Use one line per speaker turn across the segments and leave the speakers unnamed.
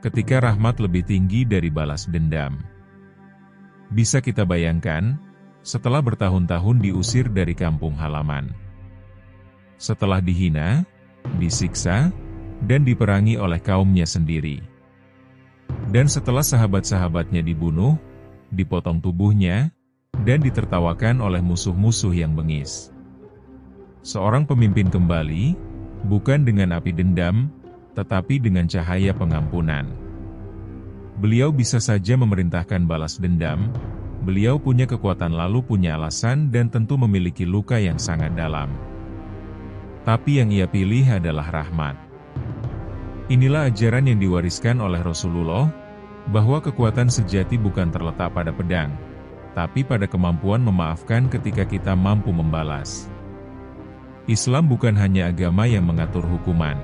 ketika rahmat lebih tinggi dari balas dendam. Bisa kita bayangkan, setelah bertahun-tahun diusir dari kampung halaman, setelah dihina, disiksa, dan diperangi oleh kaumnya sendiri, dan setelah sahabat-sahabatnya dibunuh, dipotong tubuhnya, dan ditertawakan oleh musuh-musuh yang bengis. Seorang pemimpin kembali, bukan dengan api dendam, tetapi dengan cahaya pengampunan. Beliau bisa saja memerintahkan balas dendam, beliau punya kekuatan lalu punya alasan dan tentu memiliki luka yang sangat dalam. Tapi yang ia pilih adalah rahmat. Inilah ajaran yang diwariskan oleh Rasulullah, bahwa kekuatan sejati bukan terletak pada pedang, tapi pada kemampuan memaafkan ketika kita mampu membalas. Islam bukan hanya agama yang mengatur hukuman,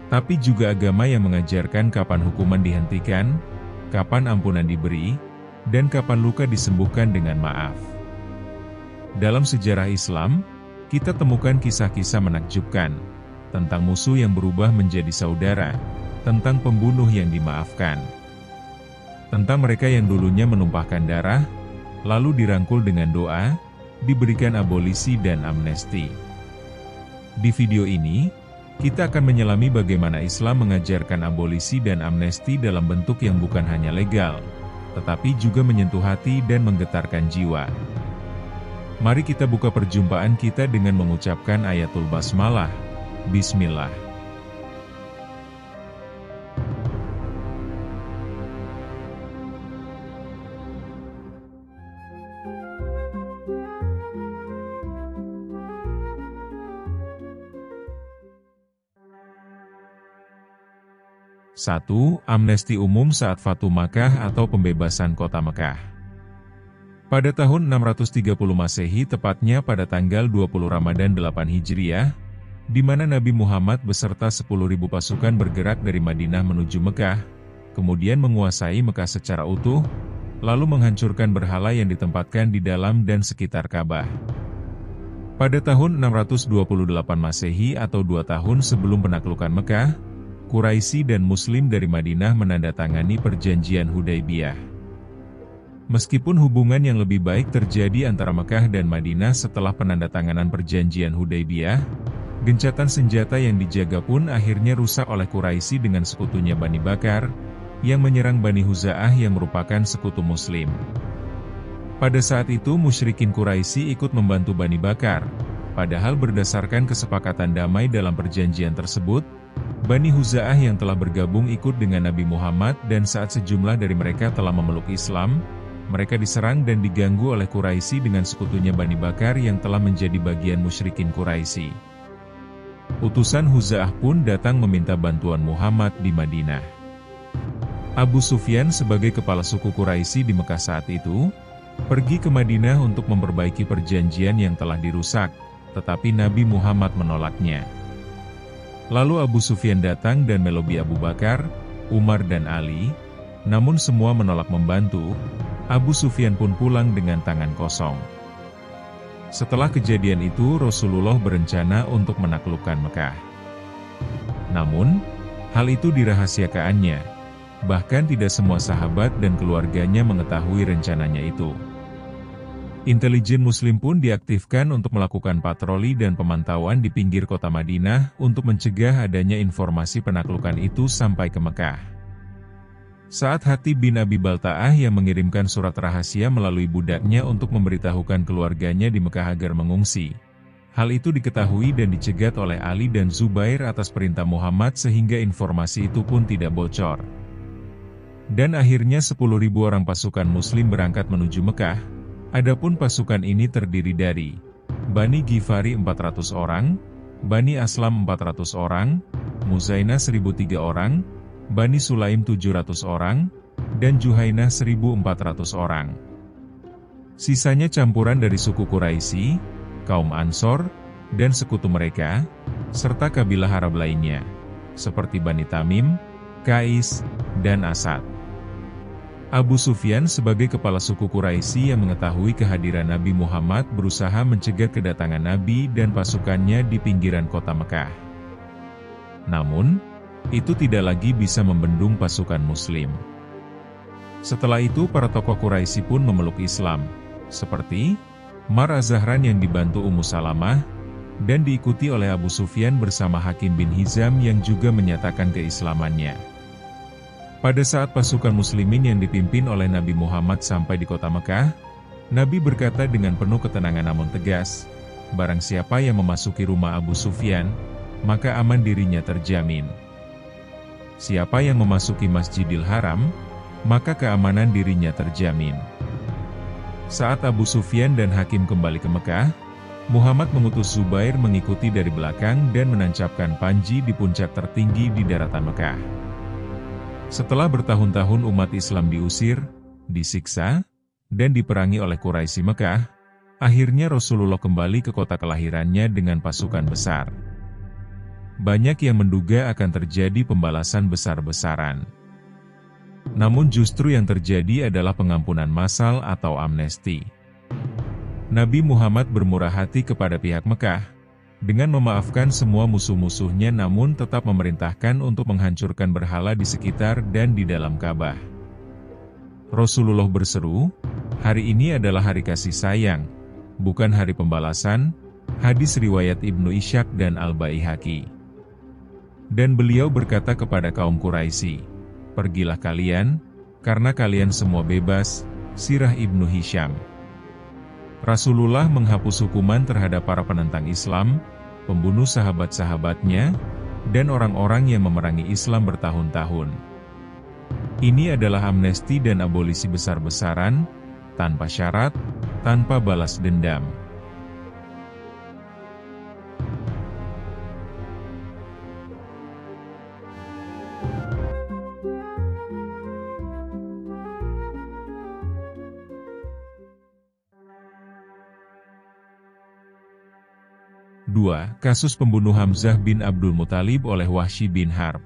tapi juga agama yang mengajarkan kapan hukuman dihentikan, kapan ampunan diberi, dan kapan luka disembuhkan dengan maaf. Dalam sejarah Islam, kita temukan kisah-kisah menakjubkan, tentang musuh yang berubah menjadi saudara, tentang pembunuh yang dimaafkan, tentang mereka yang dulunya menumpahkan darah, lalu dirangkul dengan doa, diberikan abolisi dan amnesti. Di video ini, kita akan menyelami bagaimana Islam mengajarkan abolisi dan amnesti dalam bentuk yang bukan hanya legal, tetapi juga menyentuh hati dan menggetarkan jiwa. Mari kita buka perjumpaan kita dengan mengucapkan ayatul basmalah. Bismillah. Satu, amnesti umum saat Fatu Makkah atau pembebasan kota Mekah. Pada tahun 630 Masehi, tepatnya pada tanggal 20 Ramadan 8 Hijriah, di mana Nabi Muhammad beserta 10.000 pasukan bergerak dari Madinah menuju Mekah, kemudian menguasai Mekah secara utuh, lalu menghancurkan berhala yang ditempatkan di dalam dan sekitar Ka'bah. Pada tahun 628 Masehi atau 2 tahun sebelum penaklukan Mekah, Quraisy dan Muslim dari Madinah menandatangani perjanjian Hudaybiyah. Meskipun hubungan yang lebih baik terjadi antara Mekah dan Madinah setelah penandatanganan perjanjian Hudaybiyah, gencatan senjata yang dijaga pun akhirnya rusak oleh Quraisy dengan sekutunya Bani Bakar, yang menyerang Bani Huza'ah yang merupakan sekutu Muslim. Pada saat itu musyrikin Quraisy ikut membantu Bani Bakar, padahal berdasarkan kesepakatan damai dalam perjanjian tersebut, Bani Huza'ah yang telah bergabung ikut dengan Nabi Muhammad dan saat sejumlah dari mereka telah memeluk Islam, mereka diserang dan diganggu oleh Quraisy dengan sekutunya Bani Bakar yang telah menjadi bagian musyrikin Quraisy. Utusan Huza'ah pun datang meminta bantuan Muhammad di Madinah. Abu Sufyan sebagai kepala suku Quraisy di Mekah saat itu, pergi ke Madinah untuk memperbaiki perjanjian yang telah dirusak, tetapi Nabi Muhammad menolaknya. Lalu Abu Sufyan datang dan melobi Abu Bakar, Umar dan Ali, namun semua menolak membantu. Abu Sufyan pun pulang dengan tangan kosong. Setelah kejadian itu Rasulullah berencana untuk menaklukkan Mekah. Namun, hal itu dirahasiakannya. Bahkan tidak semua sahabat dan keluarganya mengetahui rencananya itu. Intelijen Muslim pun diaktifkan untuk melakukan patroli dan pemantauan di pinggir kota Madinah untuk mencegah adanya informasi penaklukan itu sampai ke Mekah. Saat Hatib bin Abi Balta'ah yang mengirimkan surat rahasia melalui budaknya untuk memberitahukan keluarganya di Mekah agar mengungsi. Hal itu diketahui dan dicegat oleh Ali dan Zubair atas perintah Muhammad sehingga informasi itu pun tidak bocor. Dan akhirnya 10.000 orang pasukan Muslim berangkat menuju Mekah. Adapun pasukan ini terdiri dari Bani Ghifari 400 orang, Bani Aslam 400 orang, Muzainah 1.003 orang, Bani Sulaim 700 orang, dan Juhainah 1.400 orang. Sisanya campuran dari suku Quraisy, kaum Ansor, dan sekutu mereka, serta kabilah Arab lainnya, seperti Bani Tamim, Qais, dan Asad. Abu Sufyan sebagai kepala suku Quraisy yang mengetahui kehadiran Nabi Muhammad berusaha mencegat kedatangan Nabi dan pasukannya di pinggiran kota Mekah. Namun, itu tidak lagi bisa membendung pasukan Muslim. Setelah itu para tokoh Quraisy pun memeluk Islam, seperti Mar Az-Zahran yang dibantu Ummu Salamah, dan diikuti oleh Abu Sufyan bersama Hakim bin Hizam yang juga menyatakan keislamannya. Pada saat pasukan Muslimin yang dipimpin oleh Nabi Muhammad sampai di kota Mekah, Nabi berkata dengan penuh ketenangan namun tegas, "Barang siapa yang memasuki rumah Abu Sufyan, maka aman dirinya terjamin. Siapa yang memasuki Masjidil Haram, maka keamanan dirinya terjamin." Saat Abu Sufyan dan Hakim kembali ke Mekah, Muhammad mengutus Zubair mengikuti dari belakang dan menancapkan panji di puncak tertinggi di daratan Mekah. Setelah bertahun-tahun umat Islam diusir, disiksa, dan diperangi oleh Quraisy Mekah, akhirnya Rasulullah kembali ke kota kelahirannya dengan pasukan besar. Banyak yang menduga akan terjadi pembalasan besar-besaran. Namun justru yang terjadi adalah pengampunan massal atau amnesti. Nabi Muhammad bermurah hati kepada pihak Mekah, dengan memaafkan semua musuh-musuhnya namun tetap memerintahkan untuk menghancurkan berhala di sekitar dan di dalam Ka'bah. Rasulullah berseru, "Hari ini adalah hari kasih sayang, bukan hari pembalasan." Hadis riwayat Ibnu Ishaq dan Al-Baihaqi. Dan beliau berkata kepada kaum Quraisy, "Pergilah kalian, karena kalian semua bebas." Sirah Ibnu Hisham. Rasulullah menghapus hukuman terhadap para penentang Islam, pembunuh sahabat-sahabatnya, dan orang-orang yang memerangi Islam bertahun-tahun. Ini adalah amnesti dan abolisi besar-besaran, tanpa syarat, tanpa balas dendam. Kasus pembunuh Hamzah bin Abdul Muthalib oleh Wahsy bin Harb.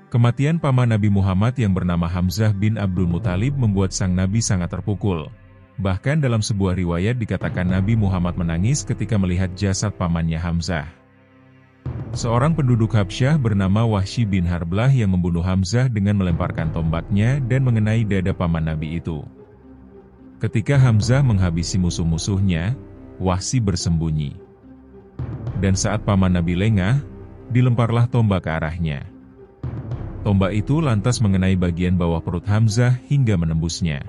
Kematian paman Nabi Muhammad yang bernama Hamzah bin Abdul Muthalib membuat sang Nabi sangat terpukul. Bahkan dalam sebuah riwayat dikatakan Nabi Muhammad menangis ketika melihat jasad pamannya Hamzah. Seorang penduduk Habsyah bernama Wahsy bin Harblah yang membunuh Hamzah dengan melemparkan tombaknya dan mengenai dada paman Nabi itu. Ketika Hamzah menghabisi musuh-musuhnya, Wahsy bersembunyi. Dan saat paman Nabi lengah, dilemparlah tombak ke arahnya. Tombak itu lantas mengenai bagian bawah perut Hamzah hingga menembusnya.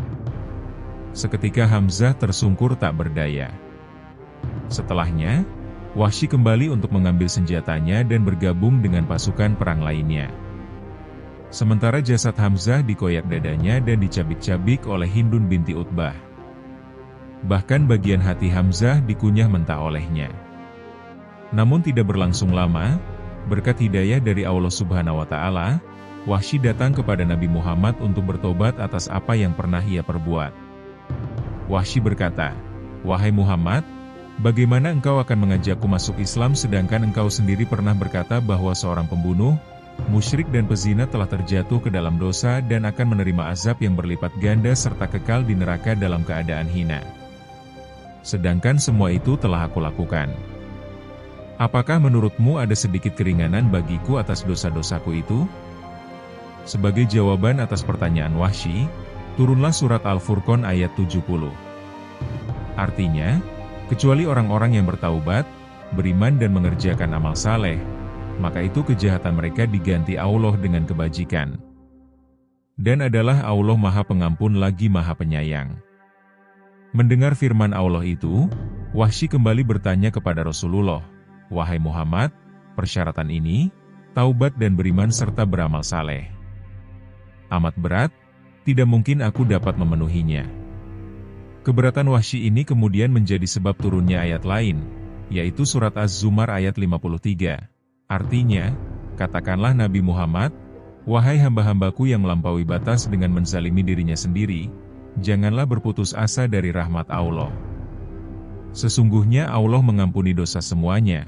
Seketika Hamzah tersungkur tak berdaya. Setelahnya, Wahsy kembali untuk mengambil senjatanya dan bergabung dengan pasukan perang lainnya. Sementara jasad Hamzah dikoyak dadanya dan dicabik-cabik oleh Hindun binti Utbah. Bahkan bagian hati Hamzah dikunyah mentah olehnya. Namun tidak berlangsung lama, berkat hidayah dari Allah Subhanahu wa Ta'ala, Wahsy datang kepada Nabi Muhammad untuk bertobat atas apa yang pernah ia perbuat. Wahsy berkata, "Wahai Muhammad, bagaimana engkau akan mengajakku masuk Islam sedangkan engkau sendiri pernah berkata bahwa seorang pembunuh, musyrik dan pezina telah terjatuh ke dalam dosa dan akan menerima azab yang berlipat ganda serta kekal di neraka dalam keadaan hina. Sedangkan semua itu telah aku lakukan. Apakah menurutmu ada sedikit keringanan bagiku atas dosa-dosaku itu?" Sebagai jawaban atas pertanyaan Wahsy, turunlah surat Al-Furqan ayat 70. Artinya, kecuali orang-orang yang bertaubat, beriman dan mengerjakan amal saleh, maka itu kejahatan mereka diganti Allah dengan kebajikan. Dan adalah Allah Maha Pengampun lagi Maha Penyayang. Mendengar firman Allah itu, Wahsy kembali bertanya kepada Rasulullah, "Wahai Muhammad, persyaratan ini, taubat dan beriman serta beramal saleh, amat berat, tidak mungkin aku dapat memenuhinya." Keberatan Wahsy ini kemudian menjadi sebab turunnya ayat lain, yaitu surat Az-Zumar ayat 53. Artinya, katakanlah Nabi Muhammad, "Wahai hamba-hambaku yang melampaui batas dengan menzalimi dirinya sendiri, janganlah berputus asa dari rahmat Allah. Sesungguhnya Allah mengampuni dosa semuanya.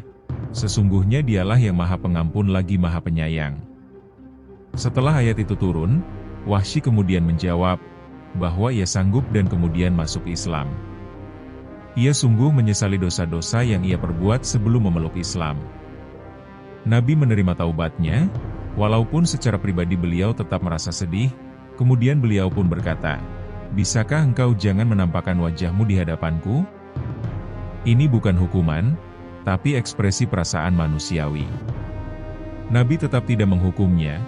Sesungguhnya Dialah yang Maha Pengampun lagi Maha Penyayang." Setelah ayat itu turun, Wahsy kemudian menjawab bahwa ia sanggup dan kemudian masuk Islam. Ia sungguh menyesali dosa-dosa yang ia perbuat sebelum memeluk Islam. Nabi menerima taubatnya, Walaupun secara pribadi beliau tetap merasa sedih, kemudian beliau pun berkata, "Bisakah engkau jangan menampakkan wajahmu di hadapanku? Ini bukan hukuman, tapi ekspresi perasaan manusiawi." Nabi tetap tidak menghukumnya,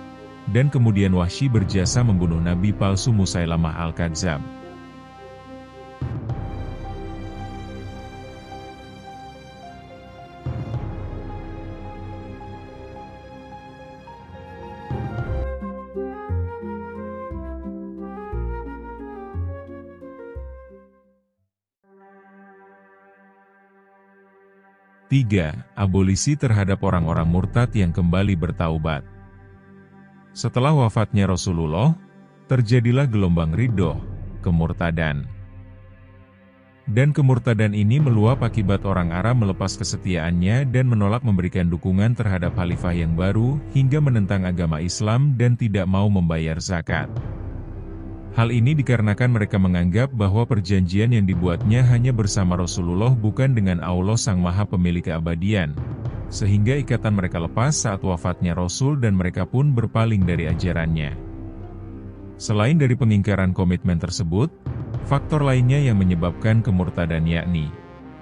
dan kemudian Wahsy berjasa membunuh Nabi palsu Musailamah al-Kadzdzab. Tiga, abolisi terhadap orang-orang murtad yang kembali bertaubat. Setelah wafatnya Rasulullah, terjadilah gelombang riddah, kemurtadan. Dan kemurtadan ini meluap akibat orang Arab melepas kesetiaannya dan menolak memberikan dukungan terhadap khalifah yang baru, hingga menentang agama Islam dan tidak mau membayar zakat. Hal ini dikarenakan mereka menganggap bahwa perjanjian yang dibuatnya hanya bersama Rasulullah bukan dengan Allah Sang Maha Pemilik keabadian, sehingga ikatan mereka lepas saat wafatnya Rasul dan mereka pun berpaling dari ajarannya. Selain dari pengingkaran komitmen tersebut, faktor lainnya yang menyebabkan kemurtadan yakni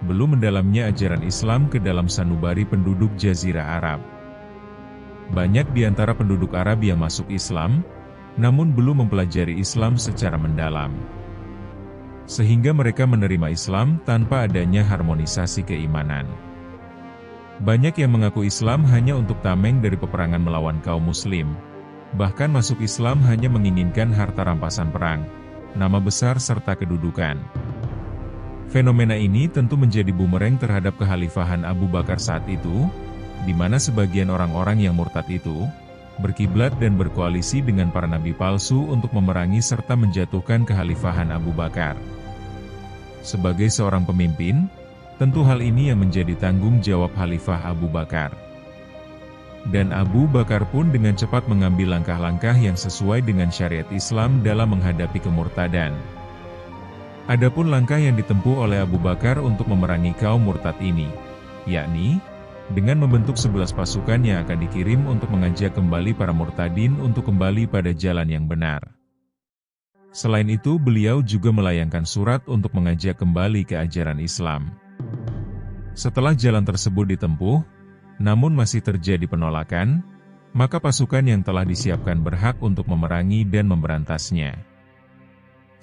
belum mendalamnya ajaran Islam ke dalam sanubari penduduk Jazirah Arab. Banyak di antara penduduk Arab yang masuk Islam, namun belum mempelajari Islam secara mendalam. Sehingga mereka menerima Islam tanpa adanya harmonisasi keimanan. Banyak yang mengaku Islam hanya untuk tameng dari peperangan melawan kaum muslim. Bahkan masuk Islam hanya menginginkan harta rampasan perang, nama besar serta kedudukan. Fenomena ini tentu menjadi bumerang terhadap kekhalifahan Abu Bakar saat itu, di mana sebagian orang-orang yang murtad itu berkiblat dan berkoalisi dengan para nabi palsu untuk memerangi serta menjatuhkan kekhalifahan Abu Bakar. Sebagai seorang pemimpin, tentu hal ini yang menjadi tanggung jawab Khalifah Abu Bakar. Dan Abu Bakar pun dengan cepat mengambil langkah-langkah yang sesuai dengan syariat Islam dalam menghadapi kemurtadan. Adapun langkah yang ditempuh oleh Abu Bakar untuk memerangi kaum murtad ini, yakni dengan membentuk 11 pasukan yang akan dikirim untuk mengajak kembali para murtadin untuk kembali pada jalan yang benar. Selain itu, beliau juga melayangkan surat untuk mengajak kembali ke ajaran Islam. Setelah jalan tersebut ditempuh, namun masih terjadi penolakan, maka pasukan yang telah disiapkan berhak untuk memerangi dan memberantasnya.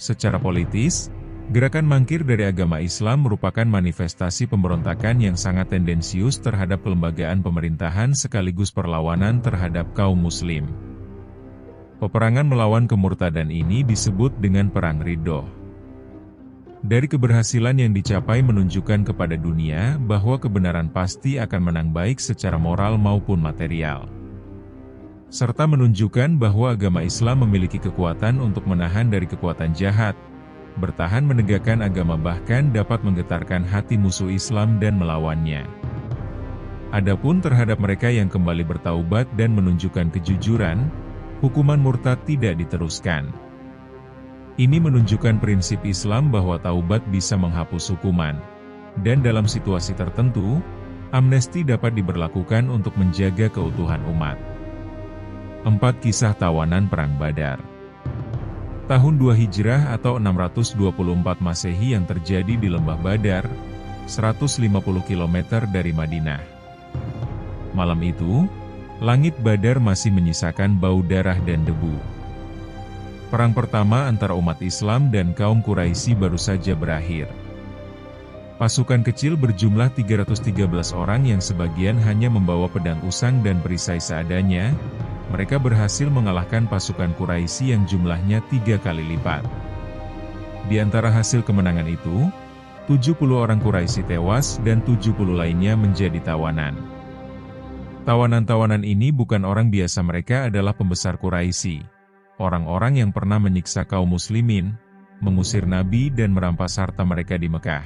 Secara politis, gerakan mangkir dari agama Islam merupakan manifestasi pemberontakan yang sangat tendensius terhadap kelembagaan pemerintahan sekaligus perlawanan terhadap kaum muslim. Peperangan melawan kemurtadan ini disebut dengan Perang Riddah. Dari keberhasilan yang dicapai menunjukkan kepada dunia bahwa kebenaran pasti akan menang baik secara moral maupun material. Serta menunjukkan bahwa agama Islam memiliki kekuatan untuk menahan dari kekuatan jahat, bertahan menegakkan agama bahkan dapat menggetarkan hati musuh Islam dan melawannya. Adapun terhadap mereka yang kembali bertaubat dan menunjukkan kejujuran, hukuman murtad tidak diteruskan. Ini menunjukkan prinsip Islam bahwa taubat bisa menghapus hukuman, dan dalam situasi tertentu, amnesti dapat diberlakukan untuk menjaga keutuhan umat. 4 Kisah Tawanan Perang Badar. Tahun 2 Hijrah atau 624 Masehi yang terjadi di Lembah Badar, 150 km dari Madinah. Malam itu, langit Badar masih menyisakan bau darah dan debu. Perang pertama antara umat Islam dan kaum Quraisy baru saja berakhir. Pasukan kecil berjumlah 313 orang yang sebagian hanya membawa pedang usang dan perisai seadanya, mereka berhasil mengalahkan pasukan Quraisy yang jumlahnya 3 kali lipat. Di antara hasil kemenangan itu, 70 orang Quraisy tewas dan 70 lainnya menjadi tawanan. Tawanan-tawanan ini bukan orang biasa, mereka adalah pembesar Quraisy, orang-orang yang pernah menyiksa kaum muslimin, mengusir Nabi dan merampas harta mereka di Mekah.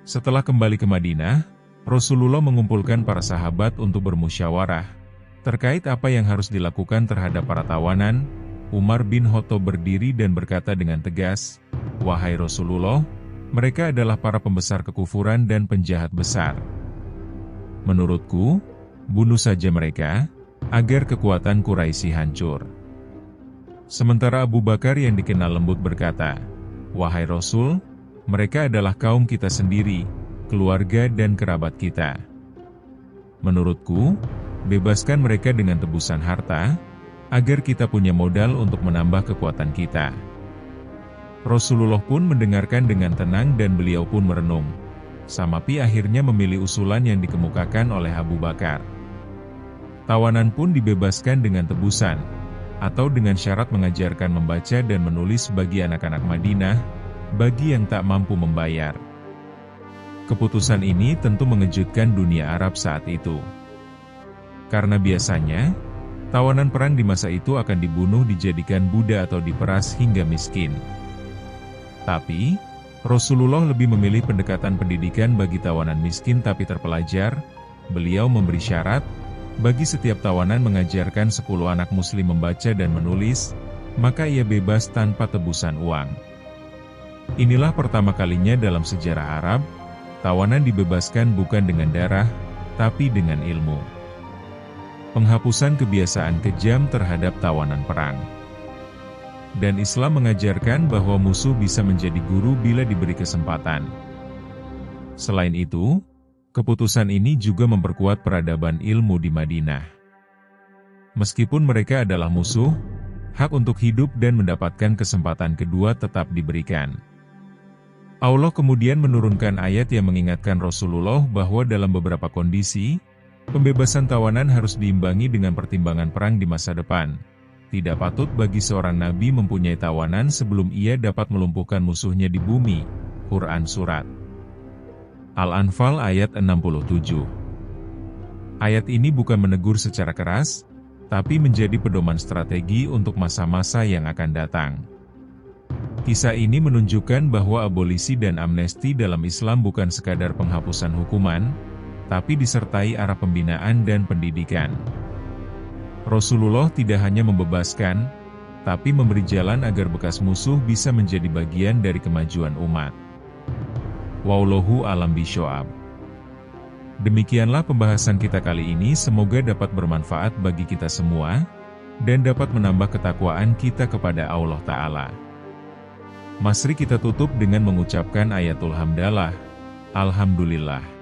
Setelah kembali ke Madinah, Rasulullah mengumpulkan para sahabat untuk bermusyawarah terkait apa yang harus dilakukan terhadap para tawanan. Umar bin Khattab berdiri dan berkata dengan tegas, "Wahai Rasulullah, mereka adalah para pembesar kekufuran dan penjahat besar. Menurutku, bunuh saja mereka, agar kekuatan Quraisy hancur. Sementara Abu Bakar yang dikenal lembut berkata, "Wahai Rasul, mereka adalah kaum kita sendiri, keluarga dan kerabat kita. Menurutku, bebaskan mereka dengan tebusan harta, agar kita punya modal untuk menambah kekuatan kita." Rasulullah pun mendengarkan dengan tenang dan beliau pun merenung. Samapi akhirnya memilih usulan yang dikemukakan oleh Abu Bakar. Tawanan pun dibebaskan dengan tebusan, atau dengan syarat mengajarkan membaca dan menulis bagi anak-anak Madinah, bagi yang tak mampu membayar. Keputusan ini tentu mengejutkan dunia Arab saat itu. Karena biasanya, tawanan perang di masa itu akan dibunuh, dijadikan budak atau diperas hingga miskin. Tapi, Rasulullah lebih memilih pendekatan pendidikan bagi tawanan miskin tapi terpelajar. Beliau memberi syarat, bagi setiap tawanan mengajarkan 10 anak muslim membaca dan menulis, maka ia bebas tanpa tebusan uang. Inilah pertama kalinya dalam sejarah Arab, tawanan dibebaskan bukan dengan darah, tapi dengan ilmu. Penghapusan kebiasaan kejam terhadap tawanan perang. Dan Islam mengajarkan bahwa musuh bisa menjadi guru bila diberi kesempatan. Selain itu, keputusan ini juga memperkuat peradaban ilmu di Madinah. Meskipun mereka adalah musuh, hak untuk hidup dan mendapatkan kesempatan kedua tetap diberikan. Allah kemudian menurunkan ayat yang mengingatkan Rasulullah bahwa dalam beberapa kondisi, pembebasan tawanan harus diimbangi dengan pertimbangan perang di masa depan. Tidak patut bagi seorang nabi mempunyai tawanan sebelum ia dapat melumpuhkan musuhnya di bumi. Quran Surat Al-Anfal ayat 67. Ayat ini bukan menegur secara keras, tapi menjadi pedoman strategi untuk masa-masa yang akan datang. Kisah ini menunjukkan bahwa abolisi dan amnesti dalam Islam bukan sekadar penghapusan hukuman, tapi disertai arah pembinaan dan pendidikan. Rasulullah tidak hanya membebaskan, tapi memberi jalan agar bekas musuh bisa menjadi bagian dari kemajuan umat. Wallahu a'lam bishawab. Demikianlah pembahasan kita kali ini, semoga dapat bermanfaat bagi kita semua, dan dapat menambah ketakwaan kita kepada Allah Ta'ala. Mari kita tutup dengan mengucapkan ayatul hamdalah. Alhamdulillah.